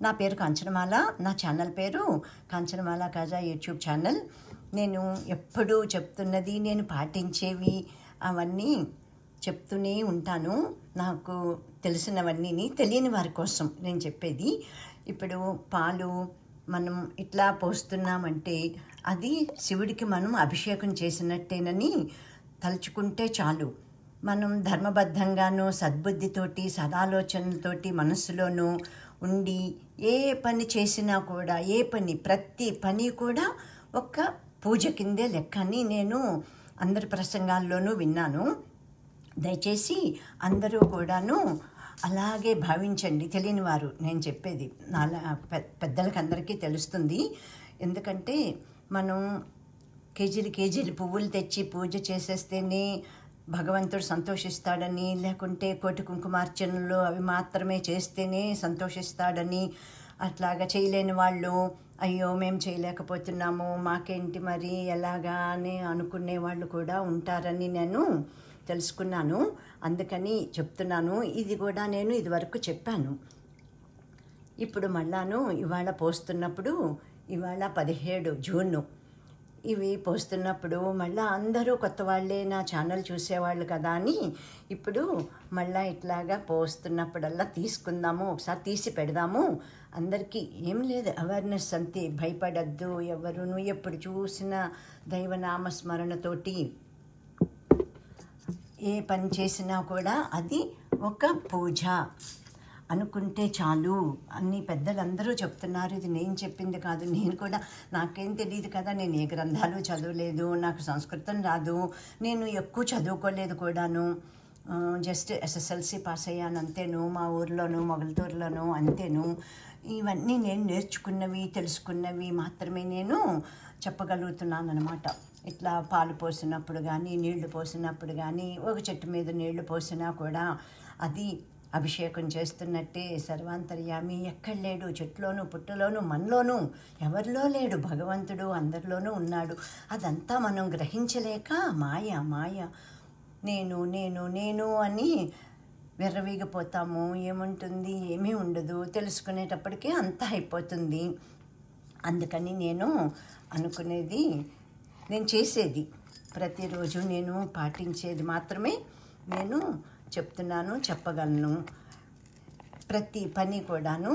నా పేరు కాంచనమాల. నా ఛానల్ పేరు కాంచనమాల కాజా యూట్యూబ్ ఛానల్. నేను ఎప్పుడూ చెప్తున్నది, నేను పాటించేవి అవన్నీ చెప్తూనే ఉంటాను. నాకు తెలిసినవన్నీ తెలియని వారి కోసం నేను చెప్పేది. ఇప్పుడు పాలు మనం ఇట్లా పోస్తున్నామంటే అది శివుడికి మనం అభిషేకం చేసినట్టేనని తలుచుకుంటే చాలు. మనం ధర్మబద్ధంగానూ సద్బుద్ధితోటి సదాలోచనలతోటి మనస్సులోనూ ఉండి ఏ పని చేసినా కూడా ప్రతి పని కూడా ఒక పూజ కిందే లెక్క అని నేను అందరి ప్రసంగాల్లోనూ విన్నాను. దయచేసి అందరూ కూడాను అలాగే భావించండి. తెలియని వారు నేను చెప్పేది పెద్దలకు అందరికీ తెలుస్తుంది. ఎందుకంటే మనం కేజీలు పువ్వులు తెచ్చి పూజ చేసేస్తేనే భగవంతుడు సంతోషిస్తాడని, లేకుంటే కోటి కుంకుమార్చనలు అవి మాత్రమే చేస్తేనే సంతోషిస్తాడని, అట్లాగా చేయలేని వాళ్ళు అయ్యో మేము చేయలేకపోతున్నాము మాకేంటి మరి ఎలాగా అని అనుకునే వాళ్ళు కూడా ఉంటారని నేను తెలుసుకున్నాను. అందుకని చెప్తున్నాను. ఇది కూడా నేను ఇదివరకు చెప్పాను. ఇప్పుడు మళ్ళాను ఇవాళ పోస్తున్నప్పుడు, ఇవాళ 17 జూన్, ఇవి పోస్తున్నప్పుడు మళ్ళీ అందరూ కొత్త వాళ్ళే నా ఛానల్ చూసేవాళ్ళు కదా అని ఇప్పుడు మళ్ళీ ఇట్లాగా పోస్తున్నప్పుడల్లా తీసుకుందాము, ఒకసారి తీసి పెడదాము. అందరికీ ఏం లేదు, అవేర్నెస్ అంతే. భయపడద్దు ఎవరును. ఎప్పుడు చూసిన దైవనామస్మరణతోటి ఏ పని చేసినా కూడా అది ఒక పూజ అనుకుంటే చాలు అని పెద్దలందరూ చెప్తున్నారు. ఇది నేను చెప్పింది కాదు. నేను కూడా నాకేం తెలియదు కదా, నేను ఏ గ్రంథాలు చదవలేదు, నాకు సంస్కృతం రాదు, నేను ఎక్కువ చదువుకోలేదు కూడాను. జస్ట్ SSLC పాస్ అయ్యాను అంతేను. మా ఊర్లోను మొగల్తూరులోను అంతేను. ఇవన్నీ నేను నేర్చుకున్నవి తెలుసుకున్నవి మాత్రమే నేను చెప్పగలుగుతున్నాను అన్నమాట. ఇట్లా పాలు పోసినప్పుడు కానీ నీళ్లు పోసినప్పుడు కానీ ఒక చెట్టు మీద నీళ్లు పోసినా కూడా అది అభిషేకం చేస్తున్నట్టే. సర్వాంతర్యామి ఎక్కడ లేడు, చెట్లోనూ పుట్టలోనూ మనలోనూ ఎవరిలో లేడు, భగవంతుడు అందరిలోనూ ఉన్నాడు. అదంతా మనం గ్రహించలేక మాయ నేను నేను నేను అని విర్రవీగిపోతాము. ఏముంటుంది, ఏమీ ఉండదు. తెలుసుకునేటప్పటికీ అంతా అయిపోతుంది. అందుకని నేను అనుకునేది, నేను చేసేది ప్రతిరోజు నేను పాటించేది మాత్రమే నేను చెప్తున్నాను, చెప్పగలను. ప్రతి పని కూడాను